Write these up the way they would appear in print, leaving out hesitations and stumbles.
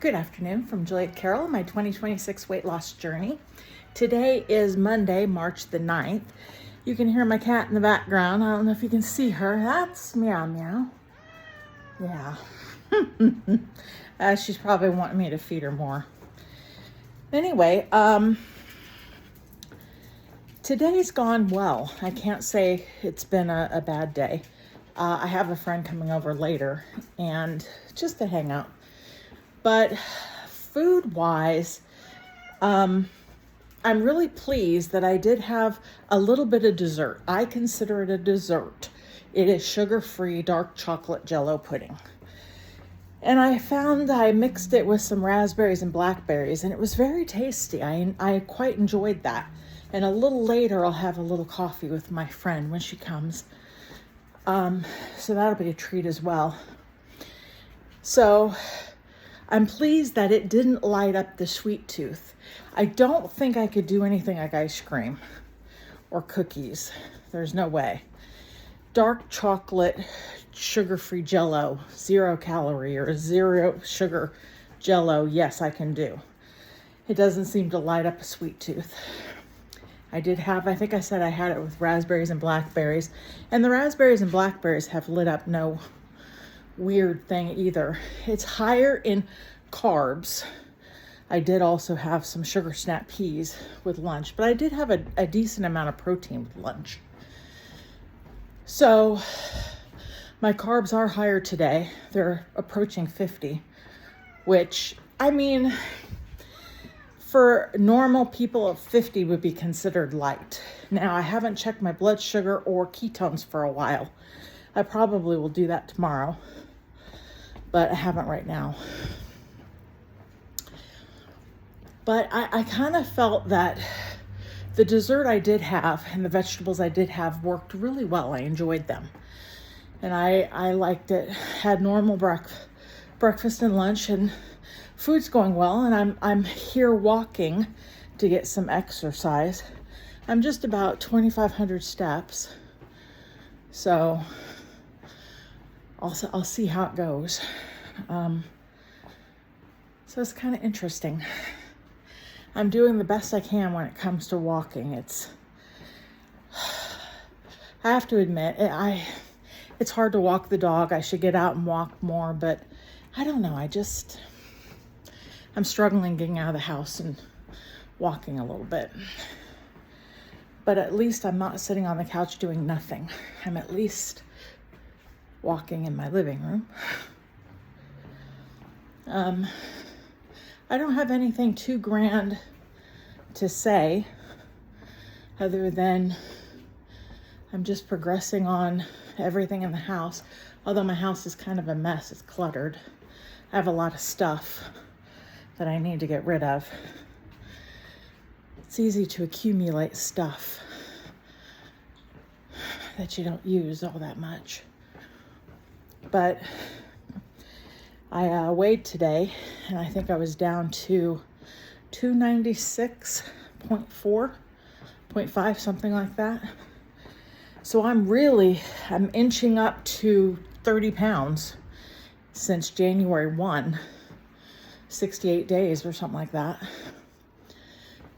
Good afternoon from Juliet Carroll, my 2026 weight loss journey. Today is Monday, March the 9th. You can hear my cat in the background. I don't know if you can see her. That's Meow Meow. Yeah. She's probably wanting me to feed her more. Anyway, today's gone well. I can't say it's been a bad day. I have a friend coming over later and just to hang out. But food-wise, I'm really pleased that I did have a little bit of dessert. I consider it a dessert. It is sugar-free dark chocolate Jell-O pudding. And I found I mixed it with some raspberries and blackberries, and it was very tasty. I quite enjoyed that. And a little later, I'll have a little coffee with my friend when she comes. So that'll be a treat as well. So I'm pleased that it didn't light up the sweet tooth. I don't think I could do anything like ice cream or cookies. There's no way. Dark chocolate, sugar-free Jell-O, 0 calorie or 0 sugar Jell-O, yes, I can do. It doesn't seem to light up a sweet tooth. I think I said I had it with raspberries and blackberries, and the raspberries and blackberries have lit up no weird thing either. It's higher in carbs. I did also have some sugar snap peas with lunch, but I did have a decent amount of protein with lunch. So my carbs are higher today. They're approaching 50, which, I mean, for normal people of 50 would be considered light. Now, I haven't checked my blood sugar or ketones for a while. I probably will do that tomorrow, but I haven't right now. But I kind of felt that the dessert I did have and the vegetables I did have worked really well. I enjoyed them. And I liked it. Had normal breakfast and lunch, and food's going well. And I'm here walking to get some exercise. I'm just about 2,500 steps. So I'll see how it goes. So it's kind of interesting. I'm doing the best I can when it comes to walking. I have to admit, it's hard to walk the dog. I should get out and walk more, but I don't know. I'm struggling getting out of the house and walking a little bit. But at least I'm not sitting on the couch doing nothing. I'm at least walking in my living room. I don't have anything too grand to say other than I'm just progressing on everything in the house. Although my house is kind of a mess, it's cluttered. I have a lot of stuff that I need to get rid of. It's easy to accumulate stuff that you don't use all that much. But I weighed today, and I think I was down to 296.4, 0.5, something like that. So I'm inching up to 30 pounds since January 1, 68 days or something like that.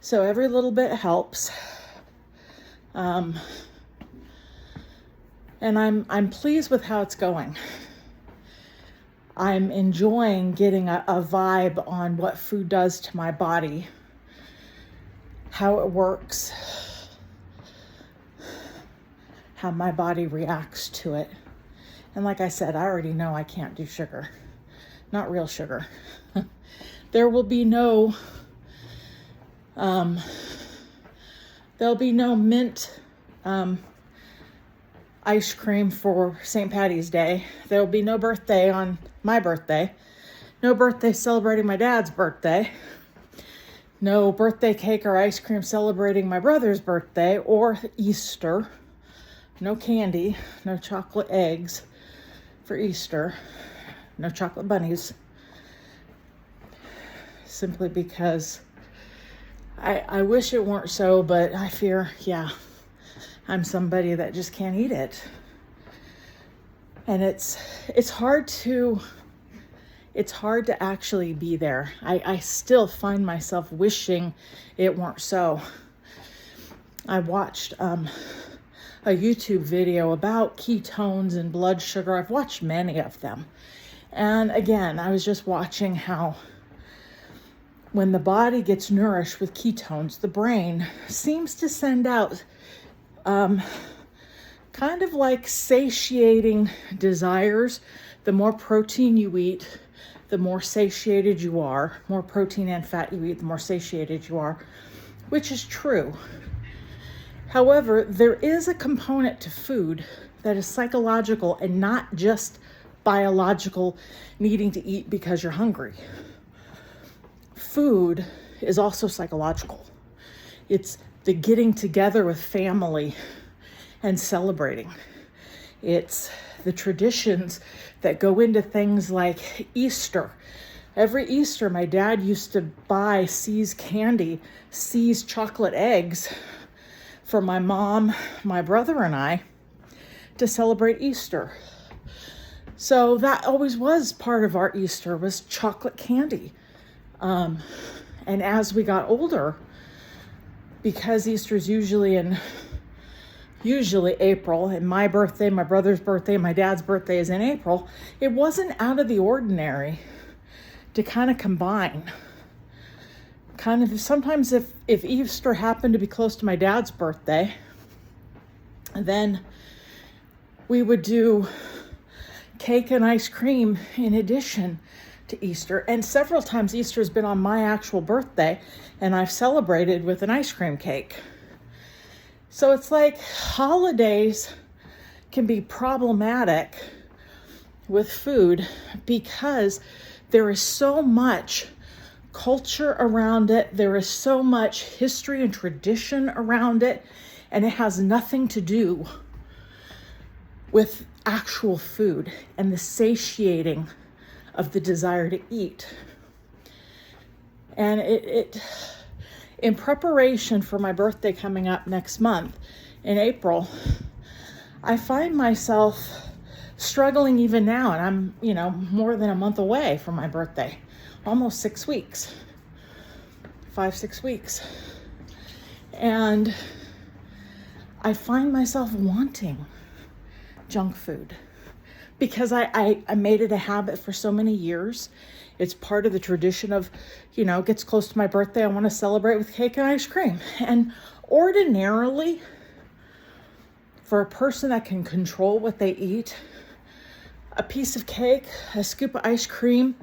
So every little bit helps. And I'm pleased with how it's going. I'm enjoying getting a vibe on what food does to my body, how it works, how my body reacts to it. And like I said, I already know I can't do sugar, not real sugar. There'll be no mint ice cream for St. Patty's Day. There will be no birthday on my birthday. No birthday celebrating my dad's birthday. No birthday cake or ice cream celebrating my brother's birthday or Easter. No candy. No chocolate eggs for Easter. No chocolate bunnies. Simply because I wish it weren't so, but I fear, I'm somebody that just can't eat it. And it's hard to it's hard to actually be there. I still find myself wishing it weren't so. I watched a YouTube video about ketones and blood sugar. I've watched many of them. And again, I was just watching how when the body gets nourished with ketones, the brain seems to send out kind of like satiating desires. The more protein you eat, the more satiated you are. More protein and fat you eat, the more satiated you are, which is true. However, there is a component to food that is psychological and not just biological, needing to eat because you're hungry. Food is also psychological. It's the getting together with family and celebrating. It's the traditions that go into things like Easter. Every Easter, my dad used to buy See's candy, See's chocolate eggs for my mom, my brother, and I to celebrate Easter. So that always was part of our Easter, was chocolate candy. And as we got older, because Easter's usually April, and my birthday, my brother's birthday, my dad's birthday is in April, it wasn't out of the ordinary to kind of combine. Kind of sometimes if Easter happened to be close to my dad's birthday, then we would do cake and ice cream in addition to Easter. And several times Easter has been on my actual birthday, and I've celebrated with an ice cream cake. So it's like holidays can be problematic with food because there is so much culture around it. There is so much history and tradition around it, and it has nothing to do with actual food and the satiating of the desire to eat. And it in preparation for my birthday coming up next month in April, I find myself struggling even now, and I'm, more than a month away from my birthday, almost 6 weeks, 5-6 weeks. And I find myself wanting junk food because I made it a habit for so many years. It's part of the tradition of, it gets close to my birthday, I want to celebrate with cake and ice cream. And ordinarily, for a person that can control what they eat, a piece of cake, a scoop of ice cream,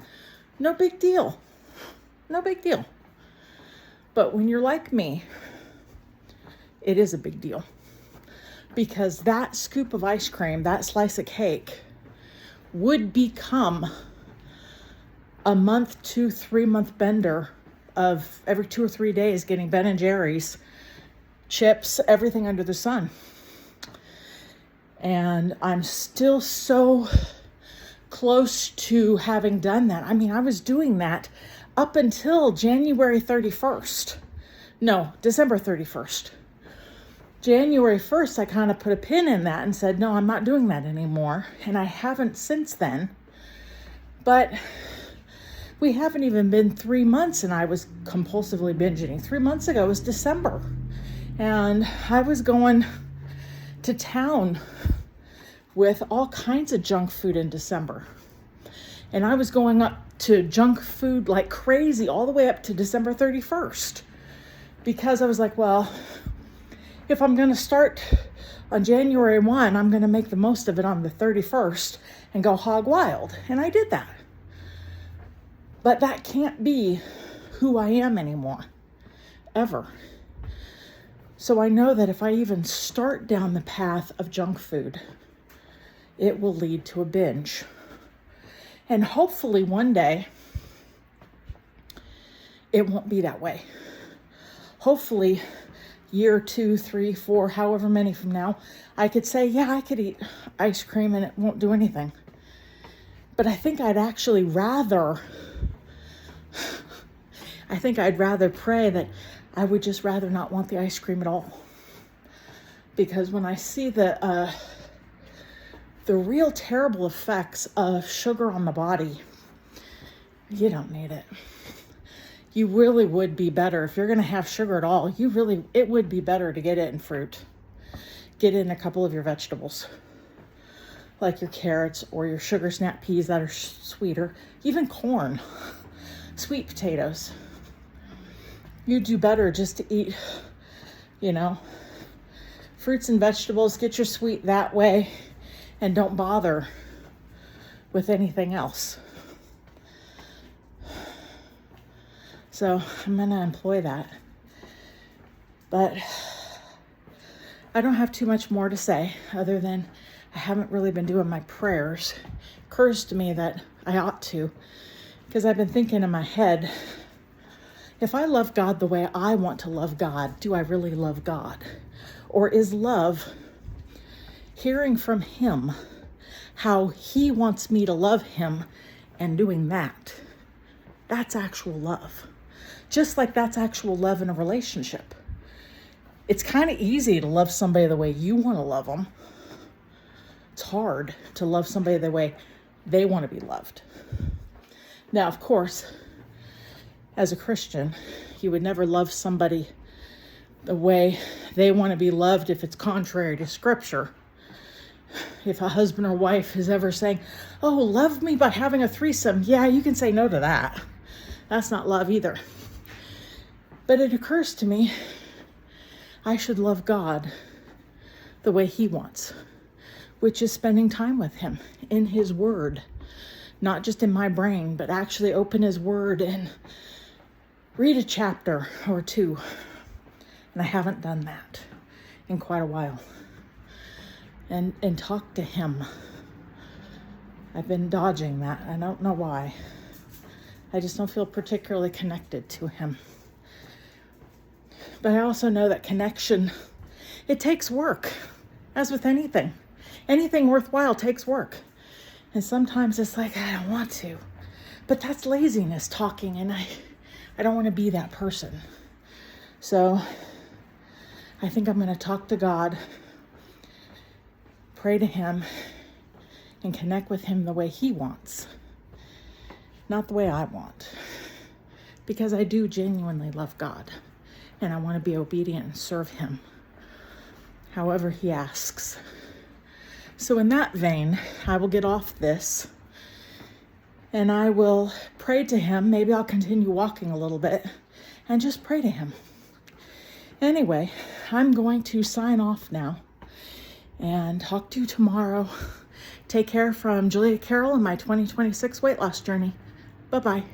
no big deal. No big deal. But when you're like me, it is a big deal. Because that scoop of ice cream, that slice of cake, would become a month, 2-3 month bender of every 2 or 3 days getting Ben & Jerry's, chips, everything under the sun. And I'm still so close to having done that. I mean, I was doing that up until January 31st. No, December 31st. January 1st, I kind of put a pin in that and said, no, I'm not doing that anymore. And I haven't since then. But we haven't even been 3 months and I was compulsively binge eating. 3 months ago was December. And I was going to town with all kinds of junk food in December. And I was going up to junk food like crazy all the way up to December 31st. Because I was like, well, if I'm going to start on January 1, I'm going to make the most of it on the 31st and go hog wild. And I did that. But that can't be who I am anymore, ever. So I know that if I even start down the path of junk food, it will lead to a binge. And hopefully one day, it won't be that way. Hopefully, year 2, 3, 4, however many from now, I could say, yeah, I could eat ice cream and it won't do anything. But I think I'd rather pray that I would just rather not want the ice cream at all. Because when I see the real terrible effects of sugar on the body, You don't need it. You really would be better if you're going to have sugar at all. It would be better to get it in fruit. Get it in a couple of your vegetables, like your carrots or your sugar snap peas that are sweeter, even corn, sweet potatoes. You do better just to eat, fruits and vegetables. Get your sweet that way and don't bother with anything else. So I'm going to employ that. But I don't have too much more to say other than I haven't really been doing my prayers. It occurs to me that I ought to, because I've been thinking in my head, if I love God the way I want to love God, do I really love God? Or is love hearing from Him how He wants me to love Him and doing that? That's actual love. Just like that's actual love in a relationship. It's kind of easy to love somebody the way you want to love them. It's hard to love somebody the way they want to be loved. Now, of course, as a Christian, you would never love somebody the way they want to be loved if it's contrary to Scripture. If a husband or wife is ever saying, oh, love me by having a threesome, yeah, you can say no to that. That's not love either. But it occurs to me, I should love God the way He wants, which is spending time with Him in His Word, not just in my brain, but actually open His Word and read a chapter or two. And I haven't done that in quite a while. And talk to Him. I've been dodging that. I don't know why. I just don't feel particularly connected to Him. But I also know that connection, it takes work, as with anything. Anything worthwhile takes work. And sometimes it's like, I don't want to. But that's laziness talking, and I don't want to be that person. So I think I'm going to talk to God, pray to Him, and connect with Him the way He wants. Not the way I want. Because I do genuinely love God. And I want to be obedient and serve Him however He asks. So in that vein, I will get off this and I will pray to Him. Maybe I'll continue walking a little bit and just pray to Him. Anyway, I'm going to sign off now and talk to you tomorrow. Take care from Julia Carroll and my 2026 weight loss journey. Bye-bye.